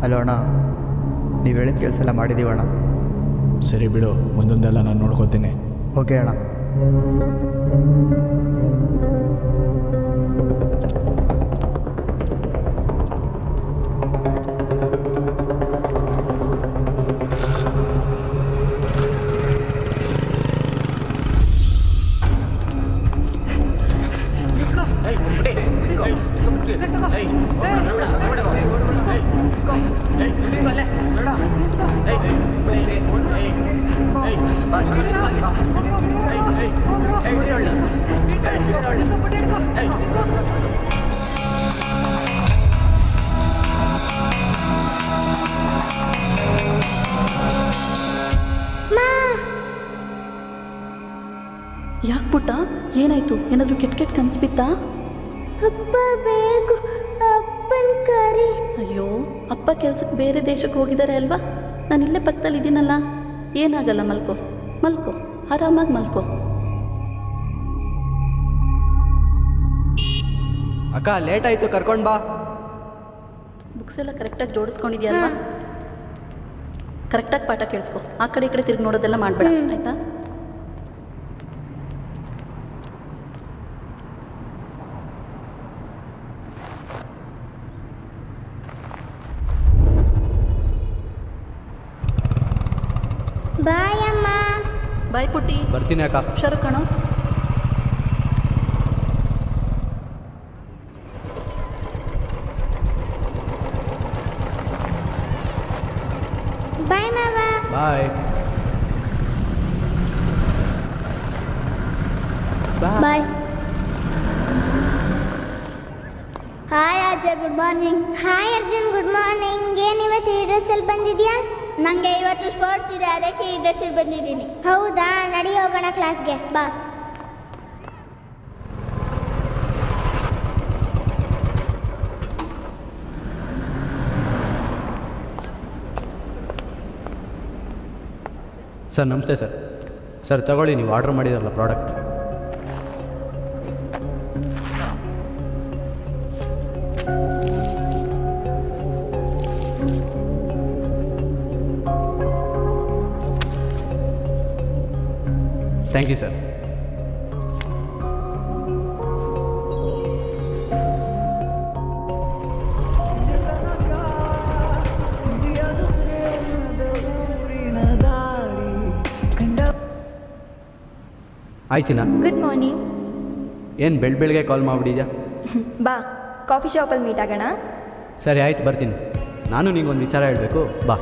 Hello ಅಣ್ಣ, ನೀವು ಹೇಳಿದ ಕೆಲಸ ಎಲ್ಲ ಮಾಡಿದ್ದೀವಣ್ಣ. ಸರಿ ಬಿಡು, ಮುಂದೊಂದೆಲ್ಲ ನಾನು ನೋಡ್ಕೋತೀನಿ. ಓಕೆ ಅಣ್ಣ. ಯಾಕೆ ಪುಟ್ಟ, ಏನಾಯ್ತು? ಏನಾದರೂ ಕೆಟ್ಟ ಕನ್ಸು ಬಿತ್ತಾ? ಅಪ್ಪ ಬೇಕು, ಅಪ್ಪನ ಕರಿ. ಅಯ್ಯೋ, ಅಪ್ಪ ಕೆಲ್ಸಕ್ಕೆ ಬೇರೆ ದೇಶಕ್ಕೆ ಹೋಗಿದ್ದಾರೆ ಅಲ್ವಾ? ನಾನು ಇಲ್ಲೇ ಪಕ್ಕದಲ್ಲಿ ಇದ್ದೀನಲ್ಲ, ಏನಾಗಲ್ಲ. ಮಲ್ಕೋ ಮಲ್ಕೋ, ಆರಾಮಾಗಿ ಮಲ್ಕೋ. ಅಕ್ಕ ಲೇಟ್ ಆಯಿತು, ಕರ್ಕೊಂಡು ಬಾ. ಬುಕ್ಸ್ ಎಲ್ಲ ಕರೆಕ್ಟಾಗಿ ಜೋಡಿಸ್ಕೊಂಡಿದ್ಯಲ್ವಾ? ಕರೆಕ್ಟಾಗಿ ಪಾಠ ಕೇಳಿಸ್ಕೊ. ಆ ಕಡೆ ಈ ಕಡೆ ತಿರುಗಿ ನೋಡೋದೆಲ್ಲ ಮಾಡಬೇಡ, ಆಯಿತಾ? ಬಾಯ್ ಅಮ್ಮ. ಬಾಯ್ ಪುಟ್ಟಿ. ಬರ್ತೀನಿ ಅಕ್ಕ. ಹುಷಾರು ಕಣೋ. ಬಾಯ್ ಮಾವ. ಬಾಯ್ ಬಾಯ್. ಹಾಯ್ ಅಜ್ಜ, good morning. Hi Arjun, good morning. ಏನು ಇವತ್ತು ಈ ಡ್ರೆಸ್ಸಲ್ಲಿ ಬಂದಿದ್ಯಾ? ನನಗೆ ಇವತ್ತು ಸ್ಪೋರ್ಟ್ಸ್ ಇದೆ, ಅದಕ್ಕೆ ಈ ಡ್ರೆಸ್ಸಲ್ಲಿ ಬಂದಿದ್ದೀನಿ. ಹೌದಾ? ನಡಿ ಹೋಗೋಣ ಕ್ಲಾಸ್ಗೆ, ಬಾ. ಸರ್ ನಮಸ್ತೆ ಸರ್. ಸರ್ ತಗೊಳ್ಳಿ, ನೀವು ಆರ್ಡ್ರ್ ಮಾಡಿದ್ರಲ್ಲ ಪ್ರಾಡಕ್ಟ್. Thank you sir. ಆಯ್ತಿನ? Good morning. ಏನು ಬೆಳಗ್ಗೆ ಕಾಲ್ ಮಾಡಿಬಿಟ್ಟಿದ್ಯಾ? ಬಾ, ಕಾಫಿ ಶಾಪಲ್ಲಿ ಮೀಟ್ ಆಗೋಣ. ಸರಿ ಆಯ್ತು, ಬರ್ತೀನಿ. ನಾನು ನಿಂಗೊಂದು ವಿಚಾರ ಹೇಳಬೇಕು, ಬಾ.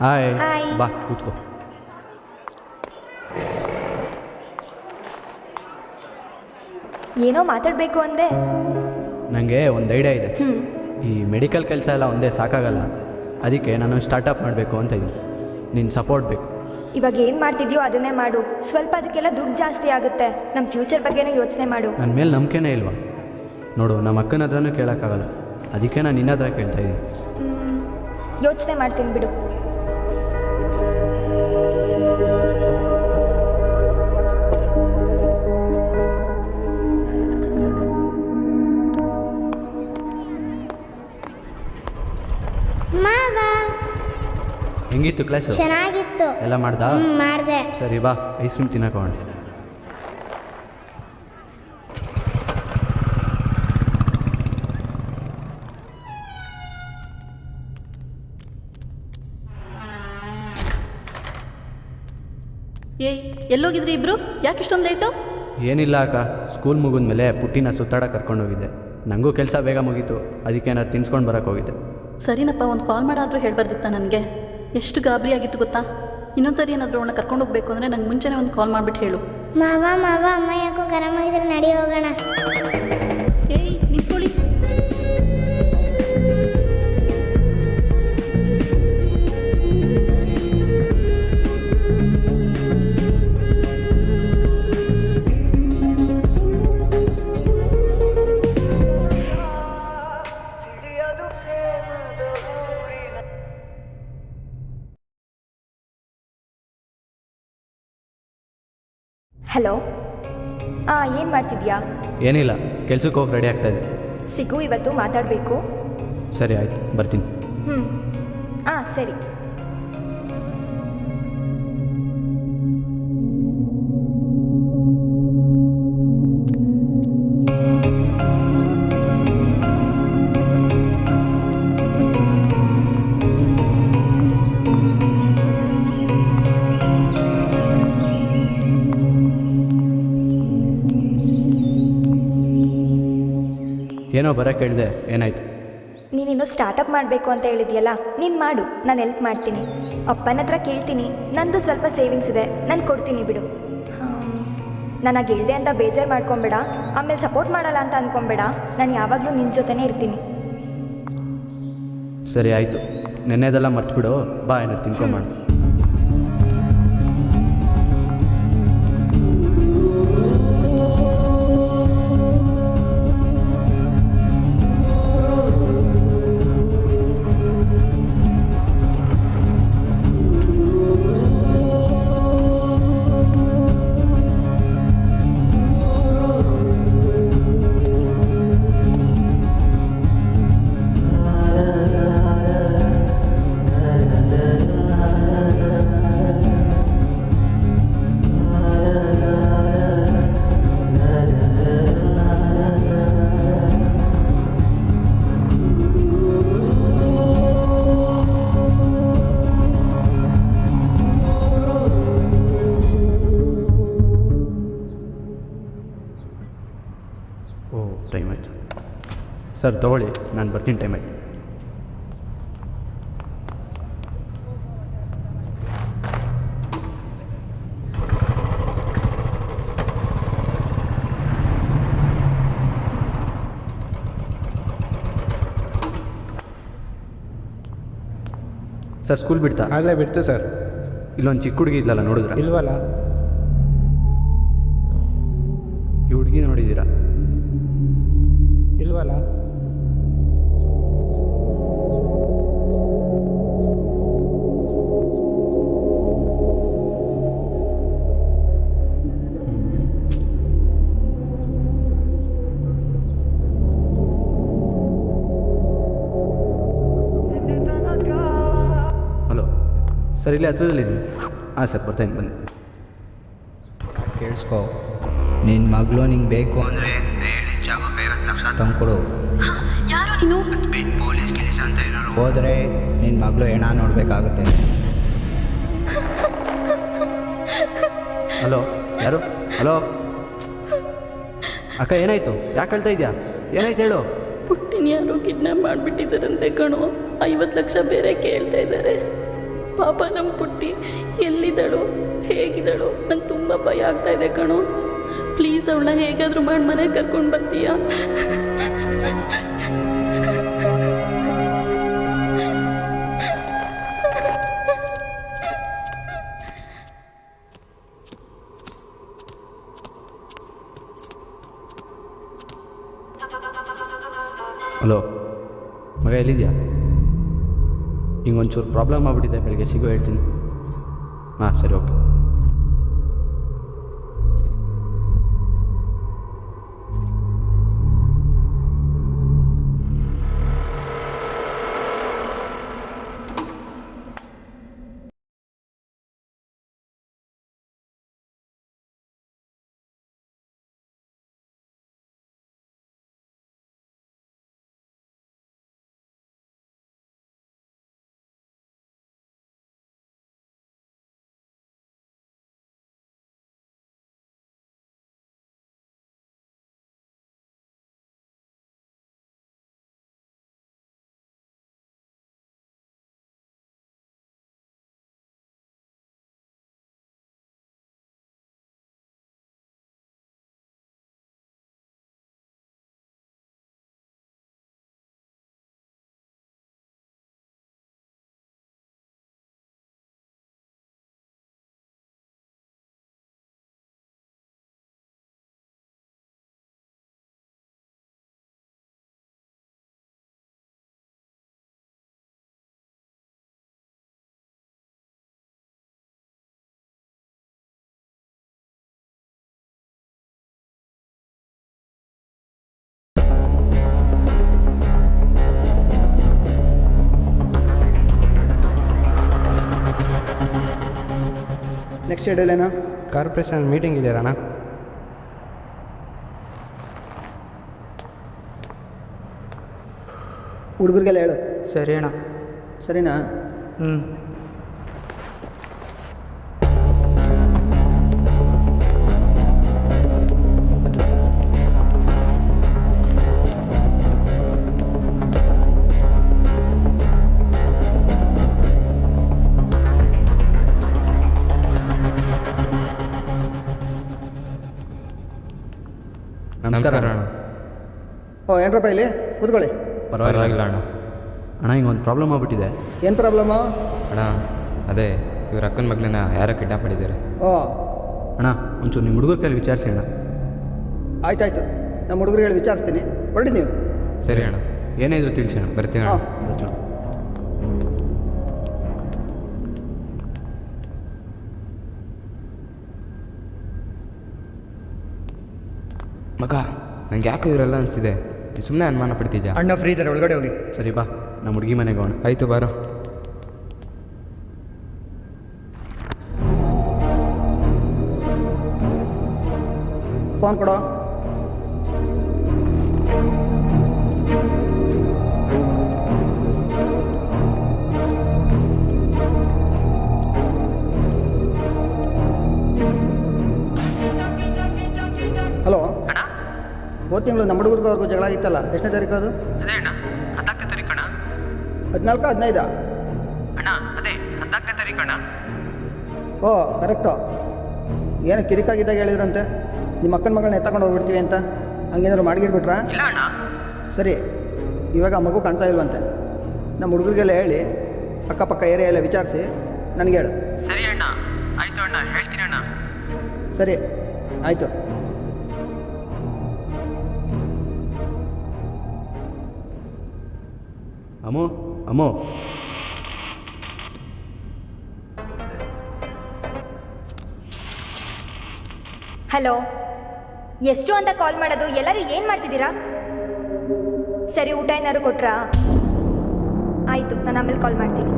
ಹಾಯ್. ಹಾಯ್. ಬಾ ಕೂತ್ಕೋ. ಏನೋ ಮಾತಾಡಬೇಕು ಅಂದೆ. ನನಗೆ ಒಂದು ಐಡಿಯಾ ಇದೆ. ಈ ಮೆಡಿಕಲ್ ಕೆಲಸ ಎಲ್ಲ ಒಂದೇ ಸಾಕಾಗಲ್ಲ, ಅದಕ್ಕೆ ನಾನು ಸ್ಟಾರ್ಟಪ್ ಮಾಡಬೇಕು ಅಂತ ಇದ್ದೀನಿ. ನಿನ್ನ ಸಪೋರ್ಟ್ ಬೇಕು. ಇವಾಗ ಏನು ಮಾಡ್ತಿದ್ಯೋ ಅದನ್ನೇ ಮಾಡು. ಸ್ವಲ್ಪ ಅದಕ್ಕೆಲ್ಲ ದುಡ್ಡು ಜಾಸ್ತಿ ಆಗುತ್ತೆ. ನಮ್ಮ ಫ್ಯೂಚರ್ ಬಗ್ಗೆನೂ ಯೋಚನೆ ಮಾಡು. ನನ್ನ ಮೇಲೆ ನಂಬಿಕೆನೇ ಇಲ್ವಾ? ನೋಡು, ನಮ್ಮ ಅಕ್ಕನ ಹತ್ರನೂ ಕೇಳೋಕ್ಕಾಗಲ್ಲ, ಅದಕ್ಕೆ ನಾನು ನಿನ್ನ ಹತ್ರ ಕೇಳ್ತಾ ಇದ್ದೀನಿ. ಯೋಚನೆ ಮಾಡ್ತೀನಿ ಬಿಡು. ಮಾವ. ಹೆಂಗಿತ್ತು ಕ್ಲಾಸು? ಚೆನ್ನಾಗಿತ್ತು. ಎಲ್ಲ ಮಾಡ್ದಾ? ಮಾಡಿದೆ. ಸರಿ ಬಾ, ಐಸ್ ಕ್ರೀಮ್ ತಿನ್ನಕೋಣ. ಏಯ್, ಎಲ್ಲೋಗಿದ್ರಿ ಇಬ್ರು? ಯಾಕೆ ಇಷ್ಟೊಂದು ಲೇಟು? ಏನಿಲ್ಲ ಅಕ್ಕ, ಸ್ಕೂಲ್ ಮುಗಿದ ಮೇಲೆ ಪುಟ್ಟಿನ ಸುತ್ತಾಡಕ್ಕೆ ಕರ್ಕೊಂಡೋಗಿದ್ದೆ. ನನಗೂ ಕೆಲಸ ಬೇಗ ಮುಗೀತು, ಅದಕ್ಕೆ ಏನಾದ್ರು ತಿನ್ಸ್ಕೊಂಡು ಬರೋಕ್ಕೆ ಹೋಗಿದ್ದೆ. ಸರಿನಪ್ಪ, ಒಂದು ಕಾಲ್ ಮಾಡಾದರೂ ಹೇಳ್ಬಾರ್ದಿತ್ತ ನನಗೆ? ಎಷ್ಟು ಗಾಬರಿ ಆಗಿತ್ತು ಗೊತ್ತಾ? ಇನ್ನೊಂದ್ಸರಿ ಏನಾದರೂ ಅವನ್ನ ಕರ್ಕೊಂಡು ಹೋಗ್ಬೇಕು ಅಂದರೆ ನಂಗೆ ಮುಂಚೆನೇ ಒಂದು ಕಾಲ್ ಮಾಡಿಬಿಟ್ಟು ಹೇಳು. ಮಾವ ಮಾವ, ಅಮ್ಮ ಯಾಕೋ ಗರಂ ಆಗಿದ್ರಲ್ಲಿ, ನಡಿ ಹೋಗೋಣ. ಏಯ್ ನಿಂತ್ಕೊಳ್ಳಿ. ಹಲೋ. ಏನು ಮಾಡ್ತಿದ್ಯಾ? ಏನಿಲ್ಲ, ಕೆಲ್ಸಕ್ಕೆ ಹೋಗಿ ರೆಡಿ ಆಗ್ತಾಯಿದ್ದೆ. ಸಿಗು, ಇವತ್ತು ಮಾತಾಡಬೇಕು. ಸರಿ ಆಯಿತು, ಬರ್ತೀನಿ. ಸರಿ. ಏನೋ ಬರೋಕ್ಕೆ ಹೇಳಿದೆ, ಏನಾಯಿತು? ನೀನಿನ್ನು ಸ್ಟಾರ್ಟಪ್ ಮಾಡಬೇಕು ಅಂತ ಹೇಳಿದ್ಯಲ್ಲ, ನೀನು ಮಾಡು, ನಾನು ಹೆಲ್ಪ್ ಮಾಡ್ತೀನಿ. ಅಪ್ಪನ ಹತ್ರ ಕೇಳ್ತೀನಿ, ನಂದು ಸ್ವಲ್ಪ ಸೇವಿಂಗ್ಸ್ ಇದೆ, ನಾನು ಕೊಡ್ತೀನಿ ಬಿಡು. ನನಗೆ ಹೇಳಿದೆ ಅಂತ ಬೇಜಾರು ಮಾಡ್ಕೊಬೇಡ, ಆಮೇಲೆ ಸಪೋರ್ಟ್ ಮಾಡಲ್ಲ ಅಂತ ಅಂದ್ಕೊಬೇಡ. ನಾನು ಯಾವಾಗಲೂ ನಿನ್ನ ಜೊತೆನೇ ಇರ್ತೀನಿ. ಸರಿ ಆಯಿತು, ನೆನ್ನೆದೆಲ್ಲ ಮರ್ತ್ಬಿಡು. ಬಾ, ಏನಾರು ತಿನ್ಕೊಂಬಾಡು. ಟೈಮ್ ಆಯಿತು ಸರ್, ತೊಗೊಳ್ಳಿ, ನಾನು ಬರ್ತೀನಿ. ಟೈಮ್ ಆಯಿತು. ಸರ್, ಸ್ಕೂಲ್ ಬಿಡ್ತಾ? ಆಗಲೇ ಬಿಡ್ತು ಸರ್. ಇಲ್ಲೊಂದು ಚಿಕ್ಕ ಹುಡುಗಿ ಇದ್ಲಲ್ಲ, ನೋಡಿದ್ರ? ಇಲ್ವಲ್ಲ. ಈ ಹುಡುಗಿ ನೋಡಿದ್ದೀರಾ? ಇಲ್ವಲ್ಲ. ಹಲೋ ಸರ್, ಇಲ್ಲಿ ಹತ್ರದಲ್ಲಿದ್ದೀನಿ. ಹಾಂ ಸರ್, ಬರ್ತಾಯಿದ್ದೀನಿ, ಬನ್ನಿ. ಕೇಳಿಸ್ಕೊ, ನಿನ್ನ ಮಗಳು ನಿಂಗೆ ಬೇಕು ಅಂದರೆ ಹೇಳಿದ ಜಾಗಕ್ಕೆ 50 ಲಕ್ಷ ತಂದ್ಕೊಡು. ಯಾರು ನೀನು? ಅದು ಬಿಟ್ಟು ಪೊಲೀಸ್ ಗಿಲೀಸ್ ಅಂತ ಏನಾದ್ರು ಹೋದರೆ ನಿನ್ನ ಮಗಳು ಹೆಣ ನೋಡಬೇಕಾಗುತ್ತೆ. ಹಲೋ, ಯಾರು? ಹಲೋ ಅಕ್ಕ, ಏನಾಯಿತು? ಯಾಕೆ ಹೇಳ್ತಾ ಇದೆಯಾ? ಏನಾಯ್ತು ಹೇಳು. ಪುಟ್ಟಿನ ಯಾರೋ ಕಿಡ್ನಾಪ್ ಮಾಡಿಬಿಟ್ಟಿದ್ದಾರಂತೆ ಕಣೋ. 50 ಲಕ್ಷ ಬೇರೆ ಕೇಳ್ತಾ ಇದ್ದಾರೆ. ಪಾಪ ನಮ್ಮ ಪುಟ್ಟಿ ಎಲ್ಲಿದ್ದಾಳೋ, ಹೇಗಿದ್ದಾಳೋ, ನಂಗೆ ತುಂಬ ಭಯ ಆಗ್ತಾ ಇದೆ ಕಣೋ. ಪ್ಲೀಸ್ ಅವಳನ್ನ ಹೇಗಾದರೂ ಮಾಡಿ ಮನೆಗೆ ಕರ್ಕೊಂಡು ಬರ್ತೀಯಾ? ಹಲೋ ಮಗ, ಎಲ್ಲಿದೆಯಾ? ಹಿಂಗೊಂಚೂರು ಪ್ರಾಬ್ಲಮ್ ಆಗ್ಬಿಟ್ಟಿದೆ, ಬೆಳಗ್ಗೆ ಸಿಗೋ ಹೇಳ್ತೀನಿ. ಹಾಂ ಸರಿ, ಓಕೆ. ನೆಕ್ಸ್ಟ್ ಶೆಡ್ಯೂಲ್ ಏನೋ? ಕಾರ್ಪೊರೇಷನ್ ಮೀಟಿಂಗ್ ಇದೆ ಅಣ್ಣ. ಹುಡುಗರಿಗೆಲ್ಲ ಹೇಳು. ಸರಿ ಅಣ್ಣ. ಸರಿನಾ? ಹ್ಞೂ. ನಮಸ್ಕಾರ ಅಣ್ಣ. ಓ ಏನರಪ್ಪ ಇಲ್ಲಿ ಕೂತ್ಕೊಳ್ಳಿ. ಪರವಾಗಿಲ್ಲ ಅಣ್ಣ. ಅಣ್ಣ ಹಿಂಗೊಂದು ಪ್ರಾಬ್ಲಮ್ ಆಗ್ಬಿಟ್ಟಿದೆ. ಏನು ಪ್ರಾಬ್ಲಮ್ಮು? ಅಣ್ಣ ಅದೇ ಇವ್ರ ಅಕ್ಕನ ಮಗಳನ್ನ ಯಾರೋ ಕಿಡ್ನಾಪ್ ಮಾಡಿದ್ದಾರೆ. ಓ ಅಣ್ಣ ಒಂಚೂರು ನಿಮ್ಮ ಹುಡುಗರ ಕೈಲಿ ವಿಚಾರಿಸಿ ಅಣ್ಣ. ಆಯ್ತಾಯ್ತು, ನಮ್ಮ ಹುಡುಗರಿಗೆ ವಿಚಾರಿಸ್ತೀನಿ. ಹೊರಡಿ ನೀವು. ಸರಿ ಅಣ್ಣ. ಏನೇ ಇದ್ರು ತಿಳಿಸಿ ಅಣ್ಣ. ಬರ್ತೀನಿ ಅಣ್ಣ. ಬರ್ತೀನಿ. ಮಗ ನಂಗೆ ಯಾಕೋ ಇವರೆಲ್ಲ ಅನಿಸ್ತಿದೆ. ಸುಮ್ಮನೆ ಅನುಮಾನ ಪಡ್ತಿದ್ಯಾ? ಅಣ್ಣ ಫ್ರೀ ಇದ್ದಾರೆ, ಒಳಗಡೆ ಹೋಗಿ. ಸರಿ ಬಾ, ನಮ್ಮ ಹುಡುಗಿ ಮನೆಗೆ ಹೋಗೋಣ. ಆಯಿತು ಬಾರೋ. ಫೋನ್ ಕೊಡೋ. ಹಲೋ ಅಣ್ಣ, ಹೋದ ತಿಂಗಳು ನಮ್ಮ ಹುಡುಗರಿಗೂ ಜಗಳ ಆಗಿತ್ತಲ್ಲ, ಎಷ್ಟನೇ ತಾರೀಕು ಅದು? ಅದೇ ಅಣ್ಣ 14ನೇ ತಾರೀಕು ಅಣ್ಣ. 14 15? ಅಣ್ಣ ಅದೇ 14ನೇ ತಾರೀಕು ಅಣ್ಣ. ಓ ಕರೆಕ್ಟು. ಏನು ಕಿರಿಕಾಗಿದ್ದಾಗ ಹೇಳಿದ್ರಂತೆ ನಿಮ್ಮ ಅಕ್ಕನ ಮಗಳನ್ನ ಎತ್ತಕೊಂಡು ಹೋಗ್ಬಿಡ್ತೀವಿ ಅಂತ. ಹಂಗೇನಾದ್ರು ಮಾಡಿಗಿಡ್ಬಿಟ್ರಾ? ಇಲ್ಲ ಅಣ್ಣ. ಸರಿ, ಇವಾಗ ಆ ಮಗು ಕಾಣ್ತಾ ಇಲ್ವಂತೆ. ನಮ್ಮ ಹುಡುಗರಿಗೆಲ್ಲ ಹೇಳಿ ಅಕ್ಕಪಕ್ಕ ಏರಿಯಾ ಎಲ್ಲ ವಿಚಾರಿಸಿ ನನಗೆ ಹೇಳು. ಸರಿ ಅಣ್ಣ. ಆಯಿತು ಅಣ್ಣ, ಹೇಳ್ತೀನಿ ಅಣ್ಣ. ಸರಿ ಆಯಿತು. ಅಮ್ಮೋ ಅಮ್ಮೋ, ಹಲೋ, ಎಷ್ಟು ಅಂತ ಕಾಲ್ ಮಾಡೋದು? ಎಲ್ಲರೂ ಏನು ಮಾಡ್ತಿದ್ದೀರಾ? ಸರಿ, ಊಟ ಏನಾದ್ರು ಕೊಟ್ರಾ? ಆಯಿತು, ನಾನು ಆಮೇಲೆ ಕಾಲ್ ಮಾಡ್ತೀನಿ.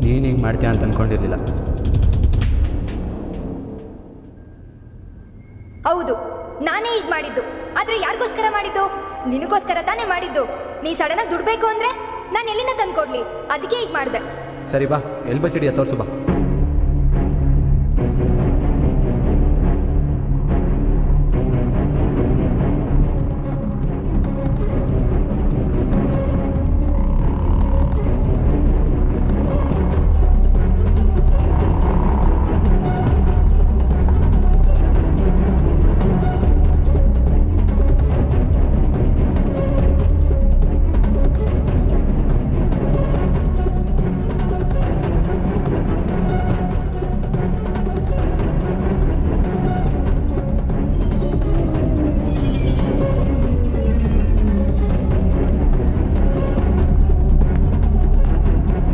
ನೀನು ಹಿಂಗೆ ಮಾಡ್ತೀಯ ಅಂತ ಅಂದ್ಕೊಂಡಿರಲಿಲ್ಲ. ಹೌದು, ನಾನೇ ಈಗ ಮಾಡಿದ್ದು. ಆದರೆ ಯಾರಿಗೋಸ್ಕರ ಮಾಡಿದ್ದು? ನಿನಗೋಸ್ಕರ ತಾನೇ ಮಾಡಿದ್ದು. ನೀ ಸಡನ್ನಾಗಿ ದುಡ್ಬೇಕು ಅಂದರೆ ನಾನು ಎಲ್ಲಿಂದ ತಂದ್ಕೊಡ್ಲಿ? ಅದಕ್ಕೆ ಈಗ ಮಾಡಿದೆ. ಸರಿ ಬಾ, ಎಲ್ಲಿ ಬಚ್ಚಿಡಿಯ ತೋರಿಸು ಬಾ.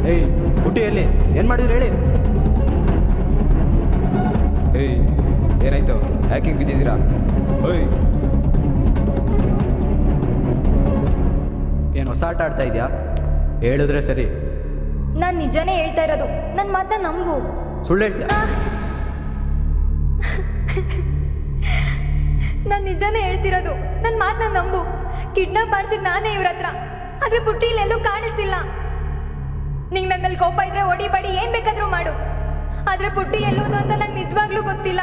ಏಯ್ ಪುಟ್ಟಿಯಲ್ಲಿ ಏನು ಮಾಡಿದ್ರು ಹೇಳಿ. ಏಯ್ ಏನಾಯ್ತು? ಯಾಕೆ ಬಿದ್ದಿದ್ದೀರಾ? ಓಯ್, ಏನು ಹೊಸ ಆಟ ಆಡ್ತಾ ಇದೆಯಾ? ಹೇಳಿದ್ರೆ ಸರಿ. ನಾನು ನಿಜನೇ ಹೇಳ್ತಾ ಇರೋದು. ನನ್ನ ಮಾತನ್ನ ನಂಬು. ಸುಳ್ಳು ಹೇಳ್ತೀಯ? ನಾನು ನಿಜನೇ ಹೇಳ್ತಿರೋದು. ನನ್ನ ಮಾತನ್ನ ನಂಬು. ಕಿಡ್ನಾಪ್ ಮಾಡಿಸಿದ್ ನಾನೇ ಇವ್ರ ಹತ್ರ. ಆದರೆ ಪುಟ್ಟಿ ಇಲ್ಲೆಲ್ಲೂ ಕಾಣಿಸ್ತಿಲ್ಲ. ನಿಂಗೆ ನನ್ನ ಮೇಲೆ ಕೋಪ ಇದ್ರೆ ಹೊಡಿ ಬಡಿ ಏನು ಬೇಕಾದರೂ ಮಾಡು. ಆದರೆ ಪುಟ್ಟಿ ಎಲ್ಲೋದು ಅಂತ ನಂಗೆ ನಿಜವಾಗ್ಲೂ ಗೊತ್ತಿಲ್ಲ.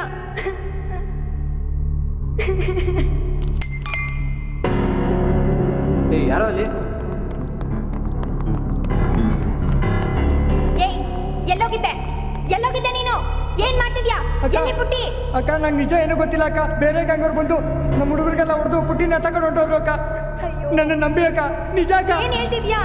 ಏಯ್ ಯಾರೋ ಅಲ್ಲಿ. ಏಯ್, ಎಲ್ಲೋಗಿದ್ದೆ? ಎಲ್ಲೋಗಿದ್ದೆ ನೀನು? ಏನ್ ಮಾಡ್ತಿದ್ಯಾ? ಎಲ್ಲಿ ಪುಟ್ಟಿ? ಅಕ್ಕ ನಂಗೆ ನಿಜ ಏನೂ ಗೊತ್ತಿಲ್ಲ ಅಕ್ಕ. ಬೇರೆ ಗಂಗವ್ರು ಬಂದು ನಮ್ಮ ಹುಡುಗರಿಗೆಲ್ಲ ಹೊಡೆದು ಪುಟ್ಟಿನ ತಗೊಂಡು ಹೊಂಟೋದ್ರು ಅಕ್ಕ. ನನ್ನ ನಂಬಿ ಅಕ್ಕ, ನಿಜ ಅಕ್ಕ. ಏನ್ ಹೇಳ್ತಿದ್ಯಾ?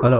ಹಲೋ